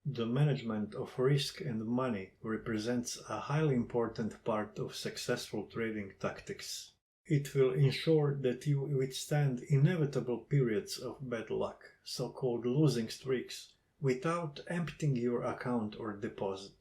The management of risk and money represents a highly important part of successful trading tactics. It will ensure that you withstand inevitable periods of bad luck, so-called losing streaks, without emptying your account or deposit.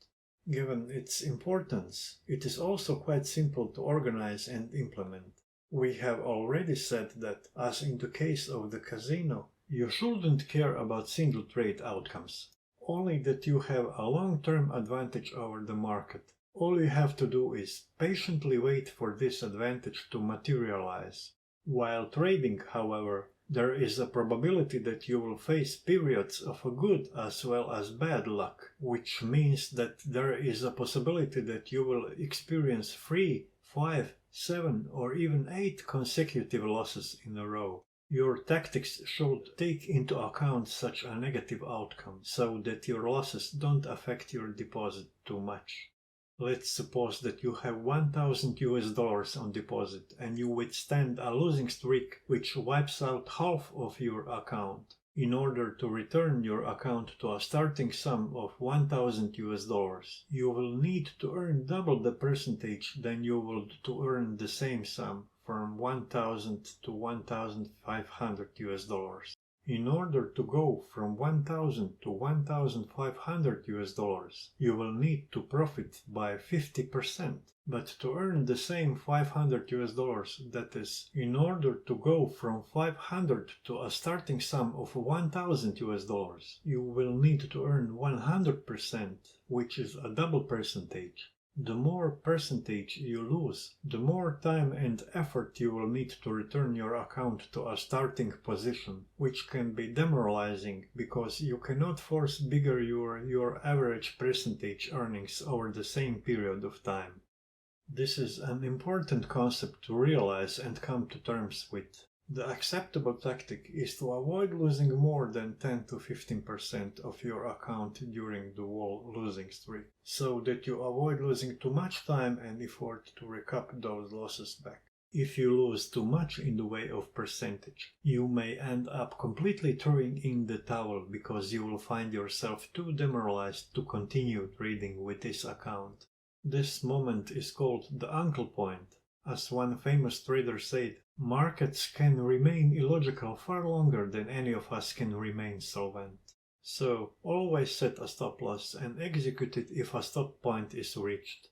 Given its importance, it is also quite simple to organize and implement. We have already said that, as in the case of the casino, you shouldn't care about single trade outcomes, only that you have a long-term advantage over the market. All you have to do is patiently wait for this advantage to materialize. While trading, however, there is a probability that you will face periods of good as well as bad luck, which means that there is a possibility that you will experience 3, 5, 7 or even 8 consecutive losses in a row. Your tactics should take into account such a negative outcome so that your losses don't affect your deposit too much. Let's suppose that you have $1,000 on deposit and you withstand a losing streak which wipes out half of your account. In order to return your account to a starting sum of $1,000, you will need to earn double the percentage than you would to earn the same sum from $1,000 to $1,500. In order to go from $1,000 to $1,500, you will need to profit by 50%. But to earn the same $500, that is, in order to go from 500 to a starting sum of $1,000, you will need to earn 100%, which is a double percentage. The more percentage you lose, the more time and effort you will need to return your account to a starting position, which can be demoralizing because you cannot force bigger your average percentage earnings over the same period of time. This is an important concept to realize and come to terms with. The acceptable tactic is to avoid losing more than 10 to 15% of your account during the whole losing streak, so that you avoid losing too much time and effort to recoup those losses back. If you lose too much in the way of percentage, you may end up completely throwing in the towel because you will find yourself too demoralized to continue trading with this account. This moment is called the uncle point. As one famous trader said, markets can remain illogical far longer than any of us can remain solvent. So, always set a stop loss and execute it if a stop point is reached.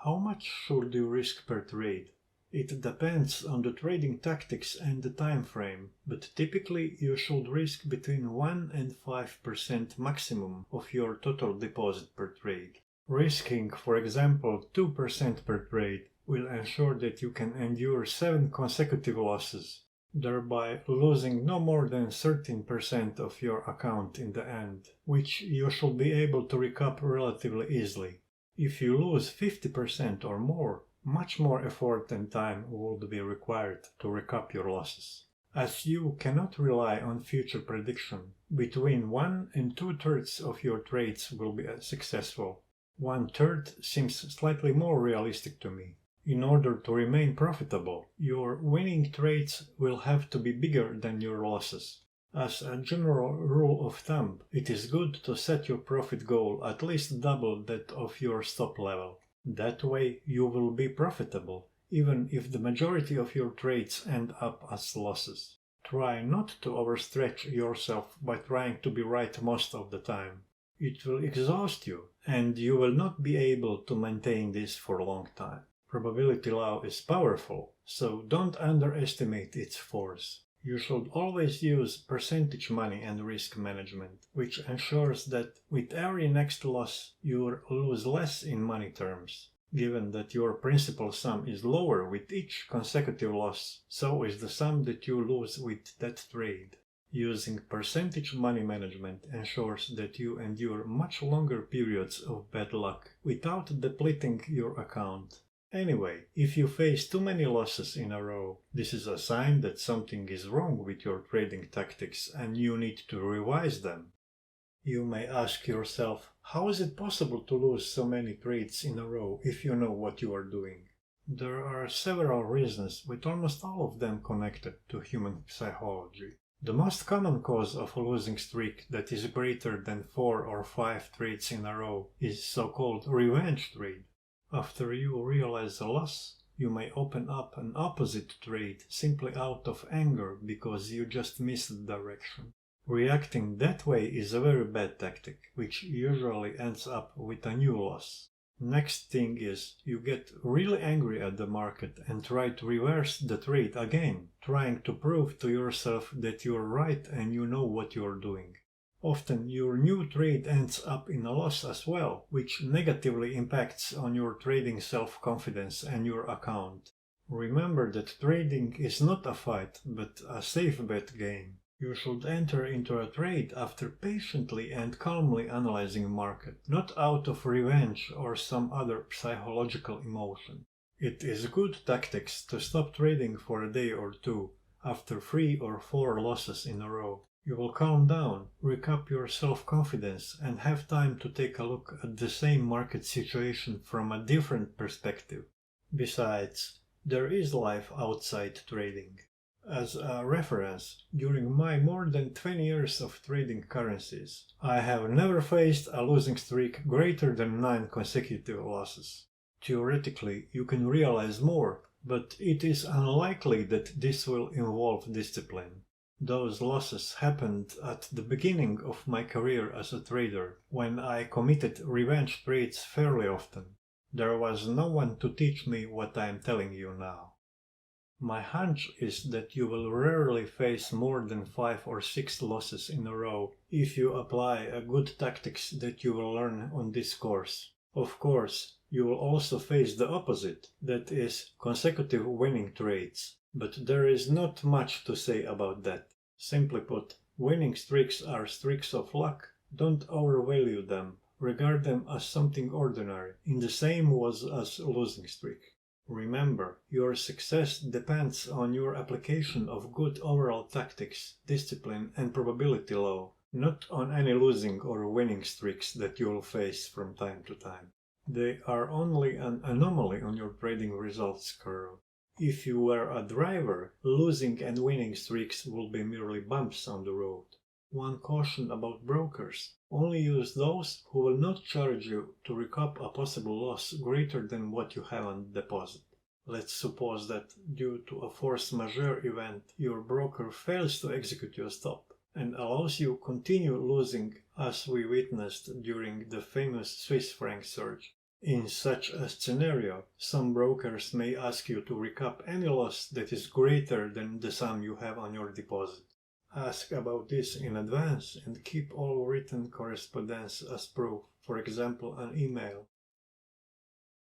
How much should you risk per trade? It depends on the trading tactics and the time frame, but typically you should risk between 1 and 5% maximum of your total deposit per trade. Risking, for example, 2% per trade will ensure that you can endure 7 consecutive losses, thereby losing no more than 13% of your account in the end, which you should be able to recoup relatively easily. If you lose 50% or more, much more effort and time would be required to recoup your losses. As you cannot rely on future prediction, between 1 and 2/3 of your trades will be successful. 1/3 seems slightly more realistic to me. In order to remain profitable, your winning trades will have to be bigger than your losses. As a general rule of thumb, it is good to set your profit goal at least double that of your stop level. That way you will be profitable, even if the majority of your trades end up as losses. Try not to overstretch yourself by trying to be right most of the time. It will exhaust you, and you will not be able to maintain this for a long time. Probability law is powerful, so don't underestimate its force. You should always use percentage money and risk management, which ensures that with every next loss you lose less in money terms. Given that your principal sum is lower with each consecutive loss, so is the sum that you lose with that trade. Using percentage money management ensures that you endure much longer periods of bad luck without depleting your account. Anyway, if you face too many losses in a row, this is a sign that something is wrong with your trading tactics and you need to revise them. You may ask yourself, how is it possible to lose so many trades in a row if you know what you are doing? There are several reasons, with almost all of them connected to human psychology. The most common cause of a losing streak that is greater than 4 or 5 trades in a row is so-called revenge trade. After you realize a loss, you may open up an opposite trade simply out of anger because you just missed the direction. Reacting that way is a very bad tactic, which usually ends up with a new loss. Next thing is, you get really angry at the market and try to reverse the trade again, trying to prove to yourself that you're right and you know what you're doing. Often your new trade ends up in a loss as well, which negatively impacts on your trading self-confidence and your account. Remember that trading is not a fight, but a safe bet game. You should enter into a trade after patiently and calmly analyzing the market, not out of revenge or some other psychological emotion. It is good tactics to stop trading for a day or two after 3 or 4 losses in a row. You will calm down, recap your self-confidence, and have time to take a look at the same market situation from a different perspective. Besides, there is life outside trading. As a reference, during my more than 20 years of trading currencies, I have never faced a losing streak greater than 9 consecutive losses. Theoretically, you can realize more, but it is unlikely that this will involve discipline. Those losses happened at the beginning of my career as a trader, when I committed revenge trades fairly often. There was no one to teach me what I am telling you now. My hunch is that you will rarely face more than 5 or 6 losses in a row if you apply a good tactics that you will learn on this course. Of course, you will also face the opposite, that is, consecutive winning trades, but there is not much to say about that. Simply put, winning streaks are streaks of luck. Don't overvalue them. Regard them as something ordinary, in the same way as a losing streak. Remember, your success depends on your application of good overall tactics, discipline and probability law, not on any losing or winning streaks that you will face from time to time. They are only an anomaly on your trading results curve. If you were a driver, losing and winning streaks will be merely bumps on the road. One caution about brokers: only use those who will not charge you to recoup a possible loss greater than what you have on deposit. Let's suppose that, due to a force majeure event, your broker fails to execute your stop and allows you continue losing, as we witnessed during the famous Swiss franc surge. In such a scenario, some brokers may ask you to recoup any loss that is greater than the sum you have on your deposit. Ask about this in advance and keep all written correspondence as proof, for example an email.